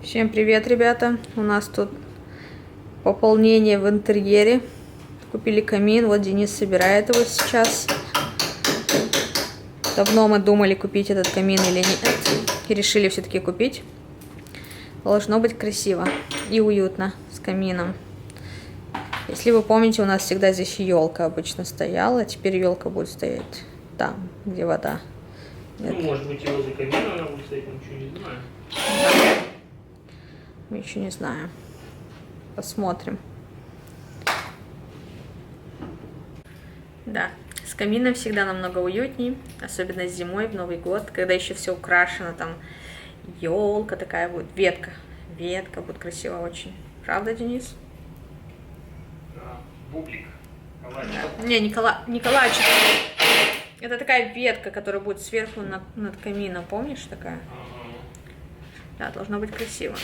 Всем привет, ребята! У нас тут пополнение в интерьере. Купили камин, вот Денис собирает его сейчас. Давно мы думали, купить этот камин или нет. И решили все-таки купить. Должно быть красиво и уютно с камином. Если вы помните, у нас всегда здесь елка обычно стояла. Теперь елка будет стоять там, где вода. Ну, может быть, и возле камина она будет стоять, мы ничего не знаем. Да. Мы еще не знаем. Посмотрим. Да, с камином всегда намного уютнее, особенно зимой, в Новый год, когда еще все украшено, там елка такая будет, ветка. Ветка будет красиво очень. Правда, Денис? Да, бублик. Калачик. Да. Не, не калачик. Это такая ветка, которая будет сверху над камином, помнишь такая? Да, должно быть красиво.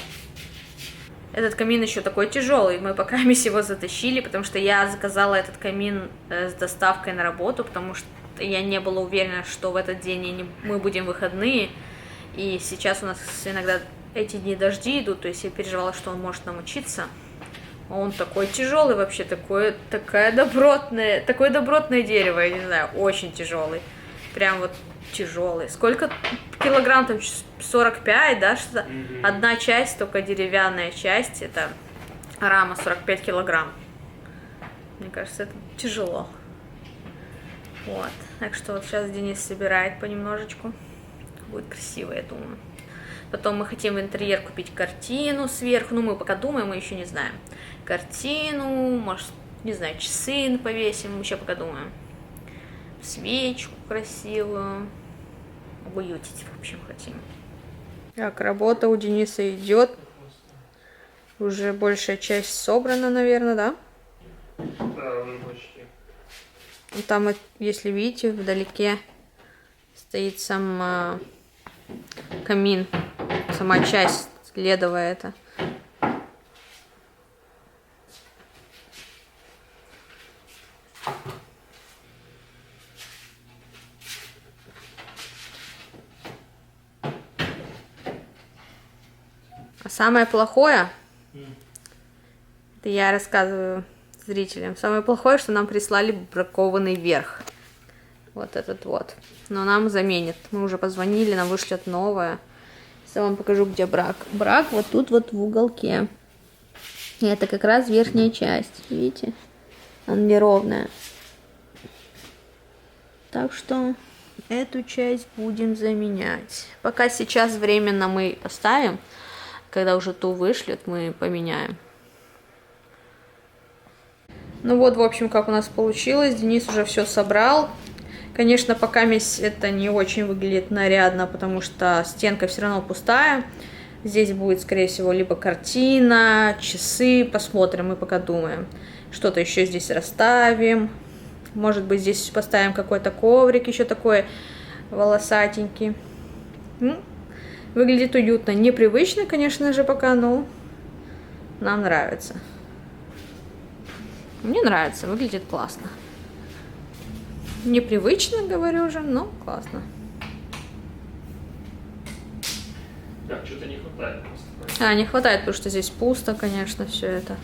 Этот камин еще такой тяжелый, мы пока его затащили, потому что я заказала этот камин с доставкой на работу, потому что я не была уверена, что в этот день мы будем выходные, и сейчас у нас иногда эти дни дожди идут, то есть я переживала, что он может намочиться. Он такой тяжелый вообще, такое добротное дерево, я не знаю, очень тяжелый, прям вот тяжелый. Сколько килограмм там? 45, да? Что-то? Одна часть, только деревянная часть, это рама 45 килограмм. Мне кажется, это тяжело. Вот. Так что вот сейчас Денис собирает понемножечку. Будет красиво, я думаю. Потом мы хотим в интерьер купить картину сверху. Ну, мы пока думаем, мы еще не знаем. Картину, может, не знаю, часы повесим, мы еще пока думаем. Свечку красивую. Обуютить, в общем, хотим. Так, работа у Дениса идет. Уже большая часть собрана, наверное, да? Да, уже почти. Там, если видите, вдалеке стоит сам камин. Сама часть ледовая эта. А самое плохое, это я рассказываю зрителям, самое плохое, что нам прислали бракованный верх. Вот этот вот. Но нам заменят. Мы уже позвонили, нам вышлют новое. Я вам покажу, где брак. Брак вот тут вот в уголке. И это как раз верхняя часть. Видите? Она неровная. Так что эту часть будем заменять. Пока сейчас временно мы оставим. Когда уже ту вышлют, мы поменяем. Ну вот, в общем, как у нас получилось. Денис уже все собрал. Конечно, пока это не очень выглядит нарядно, потому что стенка все равно пустая. Здесь будет, скорее всего, либо картина, часы. Посмотрим, мы пока думаем. Что-то еще здесь расставим. Может быть, здесь поставим какой-то коврик еще такой волосатенький. Выглядит уютно. Непривычно, конечно же, пока, но нам нравится. Мне нравится, выглядит классно. Непривычно, говорю же, но классно. Так, что-то не хватает просто. Не хватает, потому что здесь пусто, конечно, все это.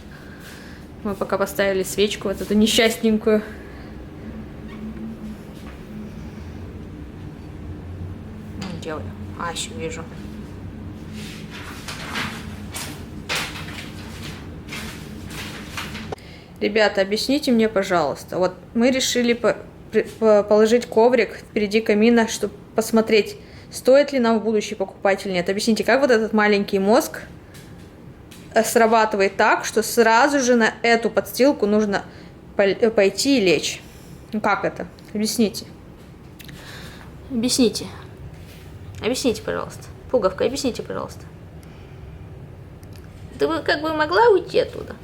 Мы пока поставили свечку, вот эту несчастненькую. Делаю. Асю вижу. Ребята, объясните мне, пожалуйста. Вот мы решили положить коврик впереди камина, чтобы посмотреть, стоит ли нам в будущее покупать или нет. Объясните, как вот этот маленький мозг срабатывает так, что сразу же на эту подстилку нужно пойти и лечь. Ну как это? Объясните. Объясните. Объясните, пожалуйста. Пуговка, объясните, пожалуйста. Ты бы как бы могла уйти оттуда?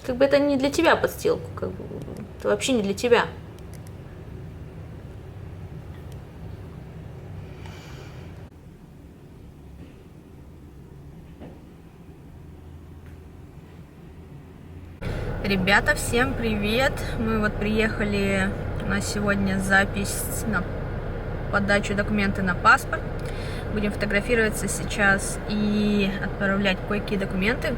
Как бы это не для тебя подстилку, как бы это вообще не для тебя. Ребята, всем привет! Мы вот приехали, у нас сегодня запись на подачу документы на паспорт. Будем фотографироваться сейчас и отправлять кое-какие документы.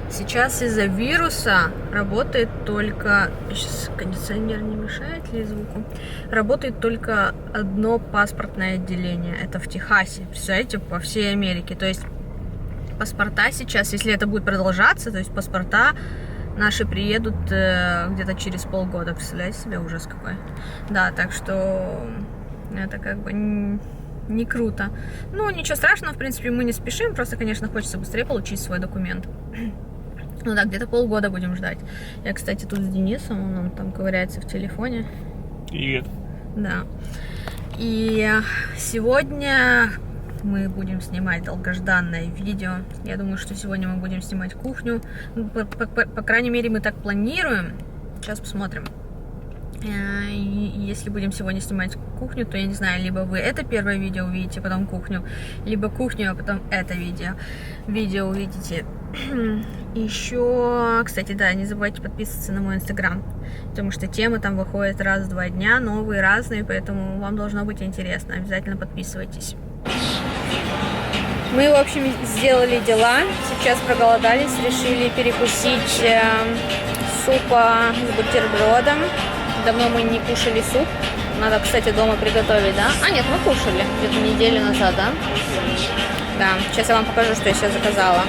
Сейчас из-за вируса работает только... Сейчас кондиционер не мешает ли звуку? Работает только одно паспортное отделение. Это в Техасе. Представляете, по всей Америке. То есть паспорта сейчас, если это будет продолжаться, то есть паспорта наши приедут где-то через полгода. Представляете себе, ужас какой. Да, так что это как бы не круто. Ну, ничего страшного, в принципе, мы не спешим. Просто, конечно, хочется быстрее получить свой документ. Ну да, где-то полгода будем ждать. Я, кстати, тут с Денисом, он там ковыряется в телефоне. Привет. Да. И сегодня мы будем снимать долгожданное видео. Я думаю, что сегодня мы будем снимать кухню. Ну, по крайней мере, мы так планируем. Сейчас посмотрим. И если будем сегодня снимать кухню, то я не знаю, либо вы это первое видео увидите, потом кухню, либо кухню, а потом это видео увидите. Еще, кстати, да, не забывайте подписываться на мой инстаграм, потому что темы там выходят раз в 2 дня, новые, разные, поэтому вам должно быть интересно. Обязательно подписывайтесь. Мы, в общем, сделали дела, сейчас проголодались, решили перекусить супа с бутербродом. Давно мы не кушали суп. Надо, кстати, дома приготовить, да? А, нет, мы кушали где-то неделю назад, да? Да, сейчас я вам покажу, что я себе заказала.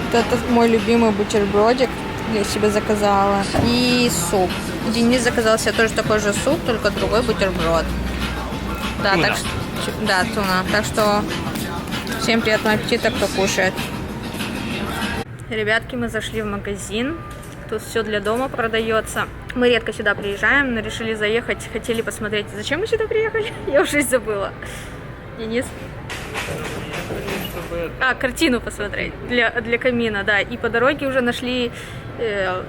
Вот это мой любимый бутербродик. Я себе заказала. И суп. Денис заказал себе тоже такой же суп, только другой бутерброд. Да, туна. так что... Да, туна. Так что всем приятного аппетита, кто кушает. Ребятки, мы зашли в магазин. Тут все для дома продается. Мы редко сюда приезжаем, но решили заехать, хотели посмотреть. Зачем мы сюда приехали? Я уже забыла. Денис? А, картину посмотреть для камина, да. И по дороге уже нашли,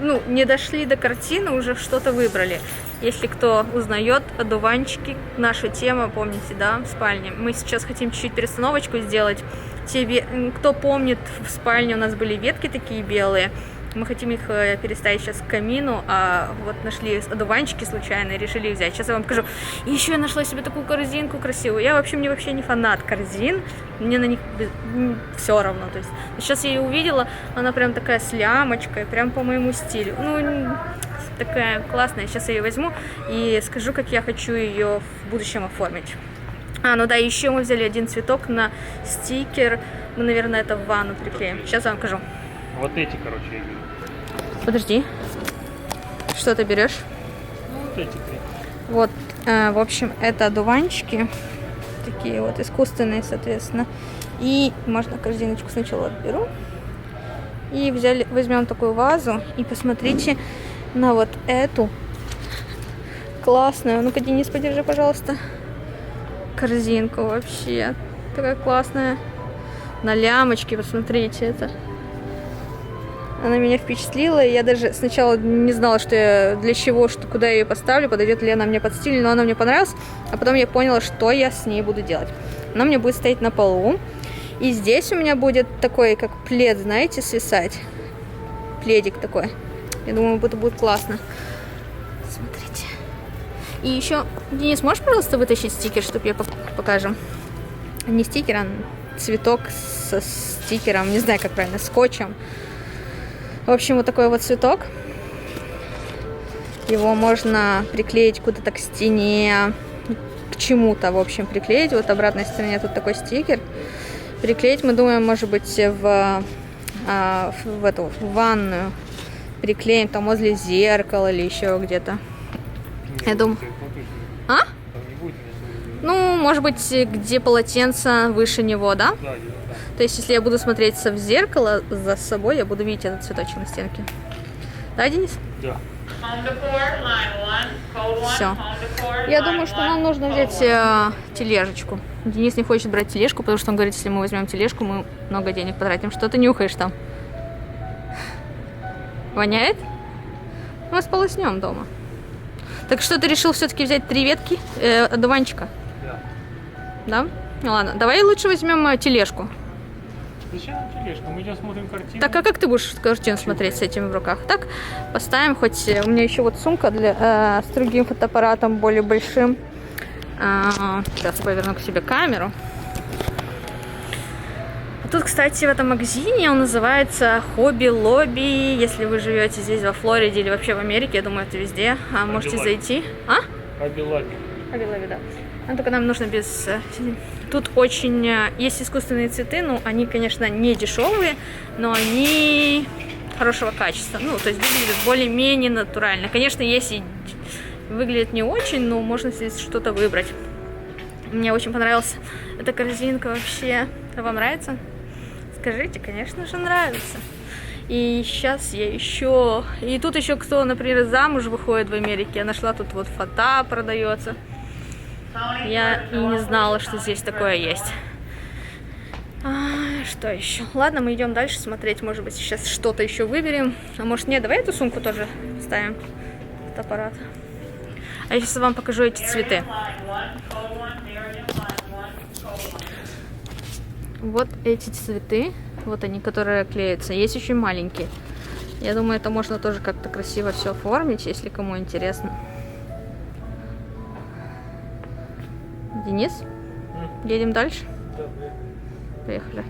ну, не дошли до картины, уже что-то выбрали. Если кто узнает, одуванчики, наша тема, помните, да, в спальне. Мы сейчас хотим чуть-чуть перестановочку сделать. Кто помнит, в спальне у нас были ветки такие белые. Мы хотим их переставить сейчас к камину, а вот нашли одуванчики случайно и решили взять. Сейчас я вам покажу. И еще я нашла себе такую корзинку красивую. Я вообще не фанат корзин, мне на них все равно. То есть сейчас я ее увидела, она прям такая с лямочкой, прям по моему стилю. Ну, такая классная. Сейчас я ее возьму и скажу, как я хочу ее в будущем оформить. А, ну да, еще мы взяли один цветок на стикер. Мы, наверное, это в ванну приклеим. Сейчас я вам покажу. Вот эти, короче, я беру. Подожди. Что ты берешь? Ну, вот эти 3. Вот, в общем, это одуванчики. Такие вот искусственные, соответственно. И можно корзиночку сначала отберу. И возьмем такую вазу. И посмотрите на вот эту классную. Ну-ка, Денис, подержи, пожалуйста. Корзинку вообще. Такая классная. На лямочке, посмотрите это. Она меня впечатлила, и я даже сначала не знала, что я для чего, куда я ее поставлю, подойдет ли она мне под стиль, но она мне понравилась, а потом я поняла, что я с ней буду делать. Она мне будет стоять на полу, и здесь у меня будет такой, как плед, знаете, свисать. Пледик такой. Я думаю, это будет классно. Смотрите. И еще, Денис, можешь, пожалуйста, вытащить стикер, чтобы я покажем? Не стикер, а цветок со стикером, не знаю, как правильно, скотчем. В общем, вот такой вот цветок. Его можно приклеить куда-то к стене, к чему-то, в общем, приклеить. Вот обратной стороне тут такой стикер. Приклеить, мы думаем, может быть, в ванную. Приклеим там возле зеркала или еще где-то. Я думаю... А? Ну, может быть, где полотенце выше него, да? Да. То есть, если я буду смотреть в зеркало за собой, я буду видеть этот цветочек на стенке. Да, Денис? Да. Все. Я думаю, что нам нужно взять тележечку. Денис не хочет брать тележку, потому что он говорит, если мы возьмем тележку, мы много денег потратим. Что ты нюхаешь там? Воняет? Мы сполоснем дома. Так что ты решил все-таки взять 3 ветки одуванчика? Да. Да? Ну ладно, давай лучше возьмем тележку. Зачем тележка? Мы идем смотрим картину. Так, а как ты будешь картину смотреть с этим в руках? Так, поставим, хоть у меня еще вот сумка с другим фотоаппаратом, более большим. Сейчас поверну к себе камеру. Тут, кстати, в этом магазине он называется Хобби Лобби. Если вы живете здесь, во Флориде или вообще в Америке, я думаю, это везде. Можете зайти. Хобби Лобби. Хобби Лобби, да. Но только нам нужно без... Тут очень... Есть искусственные цветы, ну, они, конечно, не дешевые, но они хорошего качества. Ну, то есть выглядят более-менее натурально. Конечно, если выглядит не очень, но можно здесь что-то выбрать. Мне очень понравилась эта корзинка вообще. А вам нравится? Скажите, конечно же, нравится. И сейчас я еще... И тут еще кто, например, замуж выходит в Америке. Я нашла тут вот фата продается. Я и не знала, что здесь такое есть. Что еще? Ладно, мы идем дальше смотреть. Может быть, сейчас что-то еще выберем. А может, нет, давай эту сумку тоже ставим. Фотоаппарат. А я сейчас вам покажу эти цветы. Вот эти цветы. Вот они, которые клеятся. Есть очень маленькие. Я думаю, это можно тоже как-то красиво все оформить, если кому интересно. Денис, едем дальше? Да, Поехали.